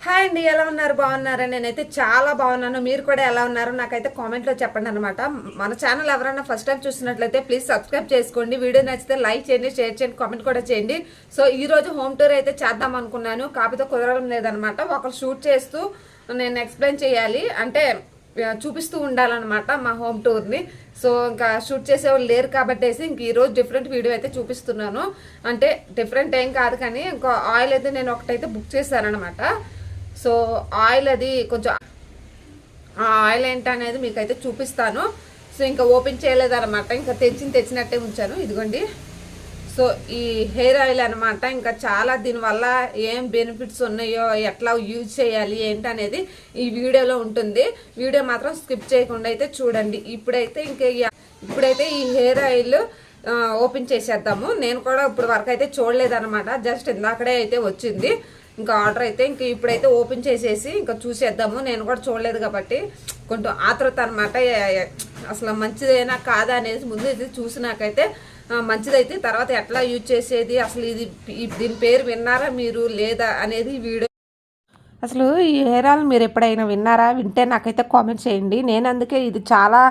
Hi అండి, ఎలా ఉన్నారు? బాగున్నారా? నేనైతే చాలా బాగున్నాను. మీరు కూడా ఎలా ఉన్నారు? నాకైతే కామెంట్లో చెప్పండి అనమాట. మన ఛానల్ ఎవరైనా ఫస్ట్ టైం చూసినట్లయితే ప్లీజ్ సబ్స్క్రైబ్ చేసుకోండి. వీడియో నచ్చితే లైక్ చేయండి, షేర్ చేయండి, కామెంట్ కూడా చేయండి. సో ఈ రోజు హోమ్ టూర్ అయితే చేద్దాం అనుకున్నాను, కాకపోతే కుదరడం లేదనమాట. ఒకరు షూట్ చేస్తూ నేను ఎక్స్ప్లెయిన్ చేయాలి, అంటే చూపిస్తూ ఉండాలన్నమాట మా హోమ్ టూర్ని. సో ఇంకా షూట్ చేసేవాళ్ళు లేరు కాబట్టి ఇంక ఈరోజు డిఫరెంట్ వీడియో అయితే చూపిస్తున్నాను. అంటే డిఫరెంట్ ఏం కాదు, కానీ ఇంకా ఆయిల్ అయితే నేను ఒకటైతే బుక్ చేశాను అనమాట. సో ఆయిల్ అది కొంచెం ఆయిల్ ఏంటనేది మీకైతే చూపిస్తాను. సో ఇంకా ఓపెన్ చేయలేదన్నమాట, ఇంకా తెచ్చినట్టే ఉంచాను. ఇదిగోండి, సో ఈ హెయిర్ ఆయిల్ అనమాట. ఇంకా చాలా దీనివల్ల ఏం బెనిఫిట్స్ ఉన్నాయో, ఎట్లా యూజ్ చేయాలి ఏంటనేది ఈ వీడియోలో ఉంటుంది. వీడియో మాత్రం స్కిప్ చేయకుండా అయితే చూడండి. ఇప్పుడైతే ఈ హెయిర్ ఆయిల్ ఓపెన్ చేసేద్దాము. నేను కూడా ఇప్పుడు వరకు అయితే చూడలేదన్నమాట, జస్ట్ ఇందాకడే అయితే వచ్చింది ఇంకా ఆర్డర్ అయితే. ఇప్పుడైతే ఓపెన్ చేసేసి ఇంకా చూసేద్దాము. నేను కూడా చూడలేదు కాబట్టి కొంచెం ఆతృత అనమాట, అసలు మంచిదైనా కాదా అనేది ముందు ఇది చూసినాకైతే మంచిదైతే తర్వాత ఎట్లా యూజ్ చేసేది, అసలు దీని పేరు విన్నారా మీరు లేదా అనేది వీడియో. అసలు ఈ హెయిర్ ఆయిల్ మీరు ఎప్పుడైనా విన్నారా? వింటే నాకైతే కామెంట్ చేయండి. నేను అందుకే ఇది చాలా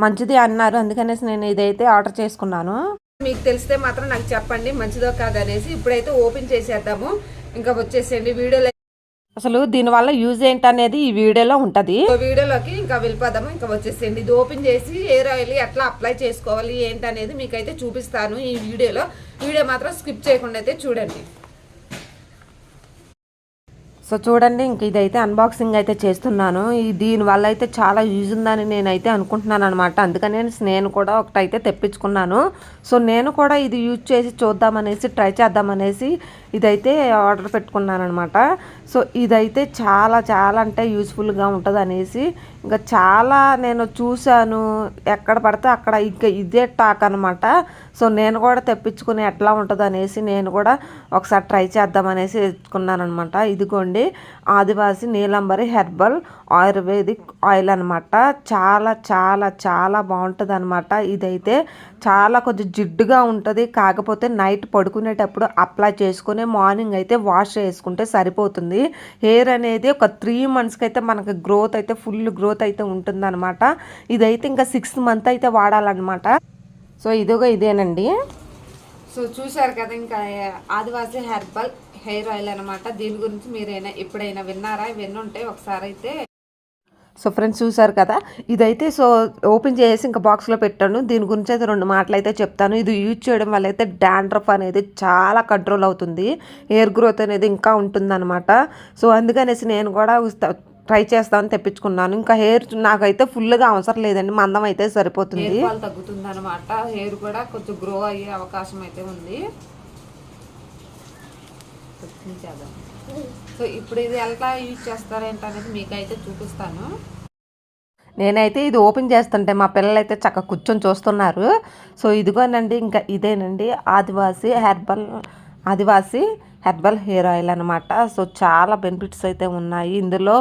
మంచిది అన్నారు, అందుకనేసి నేను ఇదైతే ఆర్డర్ చేసుకున్నాను. మీకు తెలిస్తే మాత్రం నాకు చెప్పండి మంచిదో కాదనేసి. ఇప్పుడైతే ఓపెన్ చేసేద్దాము, ఇంకా వచ్చేసేయండి వీడియోలో. అసలు దీనివల్ల యూజ్ ఏంటనేది ఈ వీడియోలో ఉంటుంది. వీడియోలోకి ఇంకా వెళ్ళిపోదాము, ఇంకా వచ్చేసేయండి. ఇది ఓపెన్ చేసి హెయిర్ ఆయిల్ ఎట్లా అప్లై చేసుకోవాలి ఏంటనేది మీకైతే చూపిస్తాను ఈ వీడియోలో. వీడియో మాత్రం స్కిప్ చేయకుండా అయితే చూడండి. సో చూడండి, ఇంక ఇదైతే అన్బాక్సింగ్ అయితే చేస్తున్నాను. దీనివల్ల అయితే చాలా యూజ్ ఉందని నేనైతే అనుకుంటున్నాను అనమాట. అందుకని నేను కూడా ఒకటైతే తెప్పించుకున్నాను. సో నేను కూడా ఇది యూజ్ చేసి చూద్దామనేసి, ట్రై చేద్దామనేసి ఇదైతే ఆర్డర్ పెట్టుకున్నాను అనమాట. సో ఇదైతే చాలా చాలా అంటే యూస్ఫుల్గా ఉంటుంది అనేసి ఇంకా చాలా నేను చూశాను, ఎక్కడ పడితే అక్కడ ఇంకా ఇదే టాక్ అనమాట. సో నేను కూడా తెప్పించుకుని ఎట్లా ఉంటుంది అనేసి నేను కూడా ఒకసారి ట్రై చేద్దామనేసి తెచ్చుకున్నాను అనమాట. ఇదిగోండి, ఆదివాసి నీలంబరి హెర్బల్ ఆయుర్వేదిక్ ఆయిల్ అనమాట. చాలా చాలా చాలా బాగుంటుంది అనమాట. ఇదైతే చాలా కొంచెం జిడ్డుగా ఉంటుంది, కాకపోతే నైట్ పడుకునేటప్పుడు అప్లై చేసుకుని మార్నింగ్ అయితే వాష్ చేసుకుంటే సరిపోతుంది. హెయిర్ అనేది ఒక 3 monthsకి అయితే మనకి గ్రోత్ అయితే ఫుల్ గ్రోత్ అయితే ఉంటుందన్నమాట. ఇదైతే ఇంకా 6th month అయితే వాడాలన్నమాట. సో ఇదేనండి. సో చూసారు కదా, ఇంకా ఆదివాసి హెర్బల్ హెయిర్ ఆయిల్ అనమాట. దీని గురించి మీరైనా ఎప్పుడైనా విన్నారా? విన్నుంటే ఒకసారి అయితే. సో ఫ్రెండ్స్ చూసారు కదా, ఇదైతే సో ఓపెన్ చేసి ఇంకా బాక్స్లో పెట్టాను. దీని గురించి అయితే 2 మాటలు అయితే చెప్తాను. ఇది యూజ్ చేయడం వల్ల అయితే డాండ్రఫ్ అనేది చాలా కంట్రోల్ అవుతుంది, హెయిర్ గ్రోత్ అనేది ఇంకా ఉంటుందన్నమాట. సో అందుకనేసి నేను కూడా ట్రై చేస్తామని తెప్పించుకున్నాను. ఇంకా హెయిర్ నాకైతే ఫుల్గా అవసరం లేదండి, మందం అయితే సరిపోతుంది. తగ్గుతుంది అనమాట, హెయిర్ కూడా కొంచెం గ్రో అయ్యే అవకాశం అయితే ఉంది. సో ఇప్పుడు ఇది ఎలా యూజ్ చేస్తారేంటనేది మీకైతే చూపిస్తాను. నేనైతే ఇది ఓపెన్ చేస్తుంటే మా పిల్లలు అయితే చక్కగా కూర్చొని చూస్తున్నారు. సో ఇదిగోనండి, ఇంకా ఇదేనండి ఆదివాసి హెర్బల్ హెయిర్ ఆయిల్ అనమాట. సో చాలా బెనిఫిట్స్ అయితే ఉన్నాయి ఇందులో.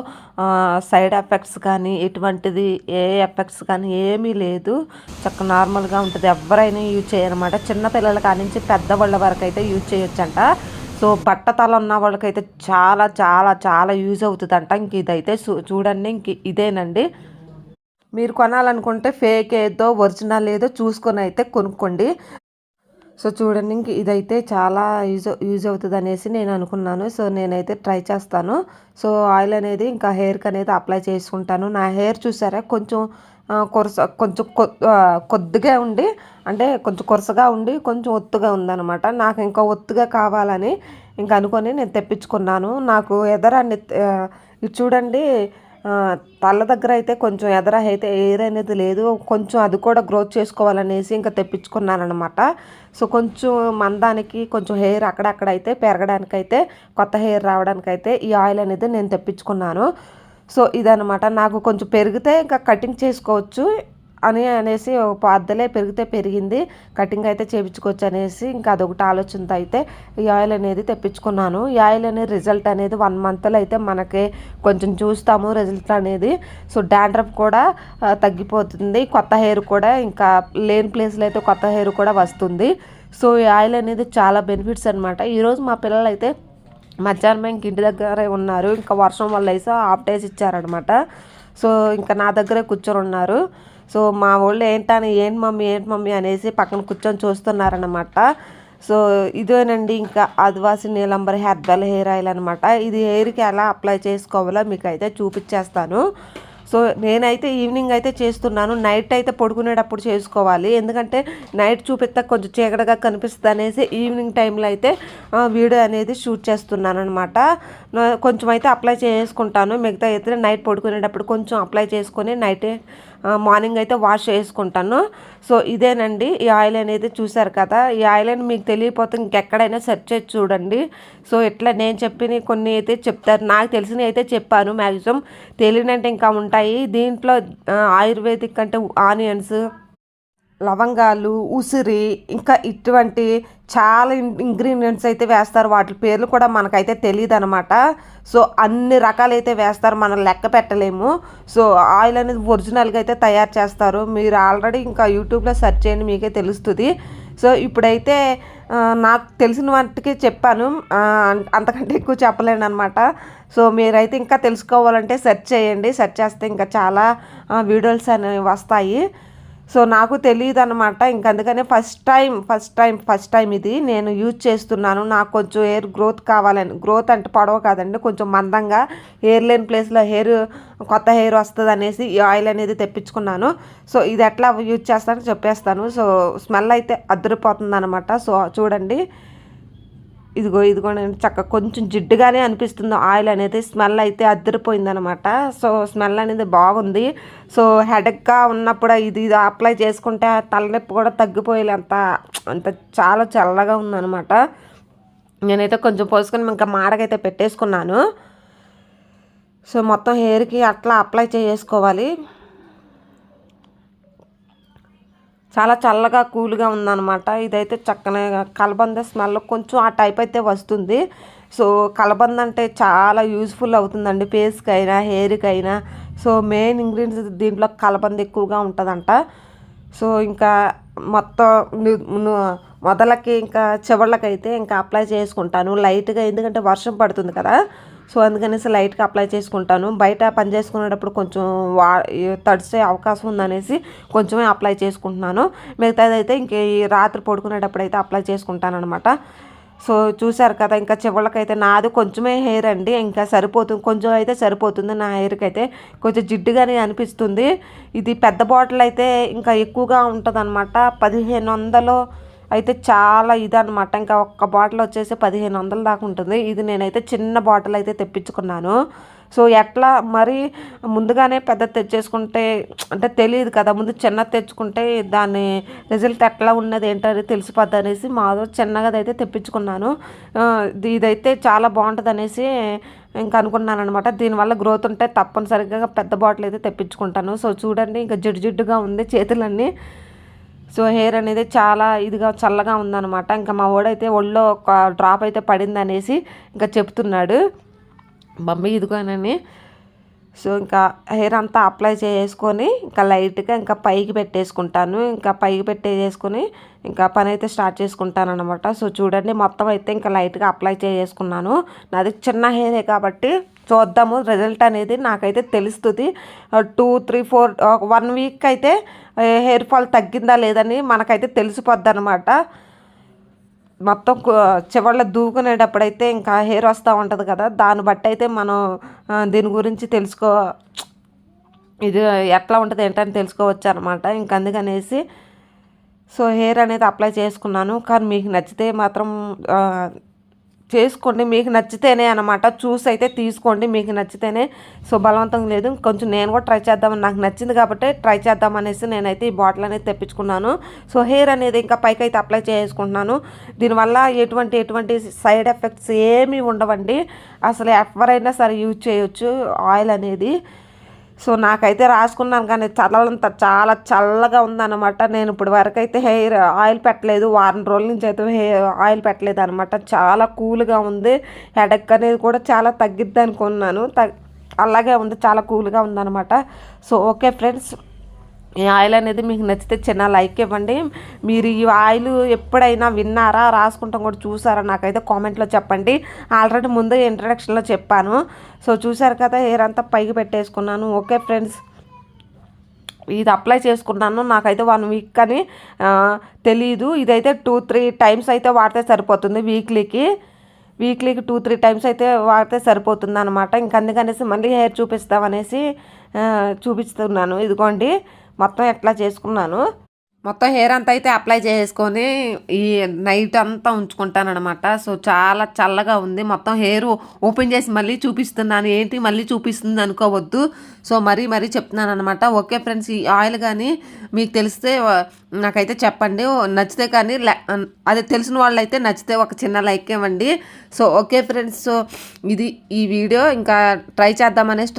సైడ్ ఎఫెక్ట్స్ కానీ ఎటువంటిది ఏ ఎఫెక్ట్స్ కానీ ఏమీ లేదు, చక్కగా నార్మల్గా ఉంటుంది. ఎవరైనా యూజ్ చేయనమాట, చిన్నపిల్లల కానించి పెద్దవాళ్ళ వరకు అయితే యూజ్ చేయొచ్చంట. సో బట్టతల ఉన్న వాళ్ళకైతే చాలా చాలా చాలా యూజ్ అవుతుందంట. ఇంక ఇదైతే చూడండి, ఇంక ఇదేనండి. మీరు కొనాలనుకుంటే ఫేక్ ఏదో ఒరిజినల్ ఏదో చూసుకొని అయితే కొనుక్కోండి. సో చూడండి, ఇంక ఇదైతే చాలా యూజ్ అవుతుంది అనేసి నేను అనుకున్నాను. సో నేనైతే ట్రై చేస్తాను. సో ఆయిల్ అనేది ఇంకా హెయిర్కి అనేది అప్లై చేసుకుంటాను. నా హెయిర్ చూసారా, కొంచెం కొద్దిగా ఉండి, అంటే కొంచెం కొరసగా ఉండి కొంచెం ఒత్తుగా ఉందన్నమాట. నాకు ఇంకా ఒత్తుగా కావాలని ఇంకా అనుకొని నేను తెప్పించుకున్నాను. నాకు ఇది చూడండి, తల దగ్గర అయితే కొంచెం అయితే హెయిర్ అనేది లేదు, కొంచెం అది కూడా గ్రోత్ చేసుకోవాలనేసి ఇంకా తెప్పించుకున్నాను అనమాట. సో కొంచెం మందానికి కొంచెం హెయిర్ అక్కడక్కడ అయితే పెరగడానికైతే, కొత్త హెయిర్ రావడానికైతే ఈ ఆయిల్ అనేది నేను తెప్పించుకున్నాను. సో ఇదనమాట, నాకు కొంచెం పెరిగితే ఇంకా కటింగ్ చేసుకోవచ్చు అనేసి అద్దలే పెరిగితే పెరిగింది, కటింగ్ అయితే చేయించుకోవచ్చు అనేసి ఇంకా అదొకటి ఆలోచనతో అయితే ఈ ఆయిల్ అనేది తెప్పించుకున్నాను. ఈ ఆయిల్ అనేది రిజల్ట్ అనేది 1 monthలో అయితే మనకి కొంచెం చూస్తాము రిజల్ట్ అనేది. సో డాండ్రఫ్ కూడా తగ్గిపోతుంది, కొత్త హెయిర్ కూడా ఇంకా లేని ప్లేస్లో అయితే కొత్త హెయిర్ కూడా వస్తుంది. సో ఈ ఆయిల్ అనేది చాలా బెనిఫిట్స్ అనమాట. ఈరోజు మా పిల్లలు అయితే మధ్యాహ్నం ఇంక ఇంటి దగ్గరే ఉన్నారు. ఇంకా వర్షం వల్ల వేసి హాఫ్ డేస్ ఇచ్చారనమాట. సో ఇంకా నా దగ్గరే కూర్చొని ఉన్నారు. సో మా వాళ్ళు ఏంటి మమ్మీ అనేసి పక్కన కూర్చొని చూస్తున్నారనమాట. సో ఇదేనండి ఇంకా ఆదివాసి నీలంబరి హెర్బల్ హెయిర్ ఆయిల్ అనమాట. ఇది హెయిర్కి ఎలా అప్లై చేసుకోవాలో మీకు అయితే చూపించేస్తాను. సో నేనైతే ఈవినింగ్ అయితే చేస్తున్నాను. నైట్ అయితే పడుకునేటప్పుడు చేసుకోవాలి, ఎందుకంటే నైట్ చూపిస్తే కొంచెం చీకటిగా కనిపిస్తుంది అనేసి ఈవినింగ్ టైంలో అయితే వీడియో అనేది షూట్ చేస్తున్నాను అనమాట. కొంచెం అయితే అప్లై చేసుకుంటాను, మిగతా అయితే నైట్ పడుకునేటప్పుడు కొంచెం అప్లై చేసుకొని నైట్ మార్నింగ్ అయితే వాష్ చేసుకుంటాను. సో ఇదేనండి ఈ ఆయిల్ అనేది. చూసారు కదా, ఈ ఆయిల్ అని మీకు తెలియకపోతే ఇంకెక్కడైనా సెర్చ్ చేసి చూడండి. సో ఇట్లా నేను చెప్పిన కొన్ని అయితే చెప్తారు, నాకు తెలిసినవి అయితే చెప్పాను. మ్యాక్సిమం తెలియనంటే ఇంకా ఉంటాయి. దీంట్లో ఆయుర్వేదిక్ అంటే ఆనియన్స్, లవంగాలు, ఉసిరి, ఇంకా ఇటువంటి చాలా ఇంగ్రీడియంట్స్ అయితే వేస్తారు. వాటి పేర్లు కూడా మనకైతే తెలియదు అనమాట. సో అన్ని రకాలైతే వేస్తారు, మనం లెక్క పెట్టలేము. సో ఆయిల్ అనేది ఒరిజినల్గా అయితే తయారు చేస్తారు. మీరు ఆల్రెడీ ఇంకా యూట్యూబ్లో సెర్చ్ చేయండి, మీకే తెలుస్తుంది. సో ఇప్పుడైతే నాకు తెలిసిన వాటికి చెప్పాను, అంతకంటే ఎక్కువ చెప్పలేను అనమాట. సో మీరైతే ఇంకా తెలుసుకోవాలంటే సెర్చ్ చేయండి, సెర్చ్ చేస్తే ఇంకా చాలా వీడియోస్ అనేవి వస్తాయి. సో నాకు తెలియదు అనమాట. ఇంక అందుకనే ఫస్ట్ టైం ఇది నేను యూజ్ చేస్తున్నాను. నాకు కొంచెం హెయిర్ గ్రోత్ కావాలని, గ్రోత్ అంటే పొడవ కాదండి, కొంచెం మందంగా హెయిర్ లేని ప్లేస్లో కొత్త హెయిర్ వస్తుంది అనేసి ఈ ఆయిల్ అనేది తెప్పించుకున్నాను. సో ఇది ఎట్లా యూజ్ చేస్తానో చెప్పేస్తాను. సో స్మెల్ అయితే అదిరిపోతుంది అనమాట. సో చూడండి, ఇదిగో చక్కగా కొంచెం జిడ్డుగానే అనిపిస్తుంది ఆయిల్ అనేది. స్మెల్ అయితే అదిరిపోయిందనమాట. సో స్మెల్ అనేది బాగుంది. సో హెడేక్గా ఉన్నప్పుడు ఇది అప్లై చేసుకుంటే తలనొప్పి కూడా తగ్గిపోయేంత అంత చాలా చల్లగా ఉందనమాట. నేనైతే కొంచెం పోసుకొని ఇంకా మాడకైతే పెట్టేసుకున్నాను. సో మొత్తం హెయిర్కి అట్లా అప్లై చేసుకోవాలి. చాలా చల్లగా కూల్గా ఉందన్నమాట. ఇదైతే చక్కగా కలబంద స్మెల్ కొంచెం ఆ టైప్ అయితే వస్తుంది. సో కలబంద అంటే చాలా యూజ్ఫుల్ అవుతుందండి ఫేస్కి అయినా హెయిర్కి అయినా. సో మెయిన్ ఇంగ్రీడియంట్స్ దీంట్లో కలబంద ఎక్కువగా ఉంటుందంట. సో ఇంకా మొత్తం మొదలకి ఇంకా చివళ్ళకైతే ఇంకా అప్లై చేసుకుంటాను లైట్గా, ఎందుకంటే వర్షం పడుతుంది కదా. సో అందుకనేసి లైట్గా అప్లై చేసుకుంటాను. బయట పని చేసుకునేటప్పుడు కొంచెం తడిసే అవకాశం ఉందనేసి కొంచెమే అప్లై చేసుకుంటున్నాను. మిగతాది అయితే ఇంక రాత్రి పడుకునేటప్పుడు అయితే అప్లై చేసుకుంటాను అనమాట. సో చూసారు కదా, ఇంకా చివరికైతే నాది కొంచెమే హెయిర్ అండి, ఇంకా సరిపోతుంది, కొంచెం అయితే సరిపోతుంది. నా హెయిర్కి అయితే కొంచెం జిడ్డుగానే అనిపిస్తుంది. ఇది పెద్ద బాటిల్ అయితే ఇంకా ఎక్కువగా ఉంటుంది అనమాట. 1500 అయితే చాలా ఇదనమాట. ఇంకా ఒక్క బాటిల్ వచ్చేసి 1500 దాకా ఉంటుంది. ఇది నేనైతే చిన్న బాటిల్ అయితే తెప్పించుకున్నాను. సో ఎట్లా మరి ముందుగానే పెద్ద తెచ్చేసుకుంటే అంటే తెలియదు కదా, ముందు చిన్నది తెచ్చుకుంటే దాని రిజల్ట్ ఎట్లా ఉన్నది ఏంటనేది తెలిసిపోద్ది అనేసి మాదో చిన్నగా అయితే తెప్పించుకున్నాను. ఇదైతే చాలా బాగుంటుంది అనేసి ఇంకా అనుకున్నాను అనమాట. దీనివల్ల గ్రోత్ ఉంటే తప్పనిసరిగా పెద్ద బాటిల్ అయితే తెప్పించుకుంటాను. సో చూడండి, ఇంకా జిడ్డుగా ఉంది చేతులన్నీ. సో హెయిర్ అనేది చాలా ఇదిగా చల్లగా ఉందన్నమాట. ఇంకా మా వాడైతే ఒళ్ళో ఒక డ్రాప్ అయితే పడింది అనేసి ఇంకా చెప్తున్నాడు, మమ్మీ ఇదిగోనని. సో ఇంకా హెయిర్ అంతా అప్లై చేసుకొని ఇంకా లైట్గా ఇంకా పైకి పెట్టేసుకుంటాను. ఇంకా పైకి పెట్టేసుకొని ఇంకా పని అయితే స్టార్ట్ చేసుకుంటాను అనమాట. సో చూడండి, మొత్తం అయితే ఇంకా లైట్గా అప్లై చేసుకున్నాను. నాది చిన్న హెయిరే కాబట్టి చూద్దాము రిజల్ట్ అనేది నాకైతే తెలుస్తుంది. 2, 3, 4 1 వీక్ అయితే హెయిర్ ఫాల్ తగ్గిందా లేదని మనకైతే తెలిసిపోద్ది అనమాట. మొత్తం చివర్లో దూకునేటప్పుడైతే ఇంకా హెయిర్ వస్తూ ఉంటుంది కదా, దాన్ని బట్టి అయితే మనం దీని గురించి ఇది ఎట్లా ఉంటుంది ఏంటని తెలుసుకోవచ్చు అనమాట. ఇంక అందుకనేసి సో హెయిర్ అనేది అప్లై చేసుకున్నాను. కానీ మీకు నచ్చితే మాత్రం చేసుకోండి, మీకు నచ్చితేనే అనమాట. చూసి అయితే తీసుకోండి, మీకు నచ్చితేనే. సో బలవంతం లేదు, కొంచెం నేను కూడా ట్రై చేద్దామని, నాకు నచ్చింది కాబట్టి ట్రై చేద్దామనేసి నేనైతే ఈ బాటిల్ అనేది తెప్పించుకున్నాను. సో హెయిర్ అనేది ఇంకా పైకి అయితే అప్లై చేసుకుంటున్నాను. దీనివల్ల ఎటువంటి సైడ్ ఎఫెక్ట్స్ ఏమీ ఉండవండి. అసలు ఎవరైనా సరే యూజ్ చేయొచ్చు ఆయిల్ అనేది. సో నాకైతే రాసుకున్నాను కానీ చాలా చల్లగా ఉందన్నమాట. నేను ఇప్పుడు వరకు అయితే హెయిర్ ఆయిల్ పెట్టలేదు, వారం రోజుల నుంచి అయితే ఆయిల్ పెట్టలేదు అనమాట. చాలా కూల్గా ఉంది. హెడేక్ అనేది కూడా చాలా తగ్గిద్ది అనుకున్నాను, అలాగే ఉంది, చాలా కూల్గా ఉందన్నమాట. సో ఓకే ఫ్రెండ్స్, ఈ ఆయిల్ అనేది మీకు నచ్చితే చిన్న లైక్ ఇవ్వండి. మీరు ఈ ఆయిల్ ఎప్పుడైనా విన్నారా, రాసుకుంటాం కూడా చూసారా నాకైతే కామెంట్లో చెప్పండి. ఆల్రెడీ ముందే ఇంట్రడక్షన్లో చెప్పాను. సో చూసారు కదా, హెయిర్ అంతా పైకి పెట్టేసుకున్నాను. ఓకే ఫ్రెండ్స్, ఇది అప్లై చేసుకున్నాను. నాకైతే 1 వీక్ అని తెలీదు. ఇదైతే 2-3 టైమ్స్ అయితే వాడితే సరిపోతుంది. వీక్లీకి 2-3 టైమ్స్ అయితే వాడితే సరిపోతుంది అనమాట. ఇంక అందుకనేసి మళ్ళీ హెయిర్ చూపిస్తామనేసి చూపిస్తున్నాను. ఇదిగోండి మొత్తం ఎట్లా చేసుకున్నాను. మొత్తం హెయిర్ అంతా అయితే అప్లై చేసుకొని ఈ నైట్ అంతా ఉంచుకుంటాను అనమాట. సో చాలా చల్లగా ఉంది. మొత్తం హెయిర్ ఓపెన్ చేసి మళ్ళీ చూపిస్తున్నాను. ఏంటి మళ్ళీ చూపిస్తుంది అనుకోవద్దు. సో మరీ చెప్తున్నాను అనమాట. ఓకే ఫ్రెండ్స్, ఈ ఆయిల్ కానీ మీకు తెలిస్తే నాకైతే చెప్పండి. నచ్చితే కానీ అదే తెలిసిన వాళ్ళు అయితే నచ్చితే ఒక చిన్న లైక్ ఇవ్వండి. సో ఓకే ఫ్రెండ్స్, సో ఇది ఈ వీడియో ఇంకా ట్రై చేద్దామనేసి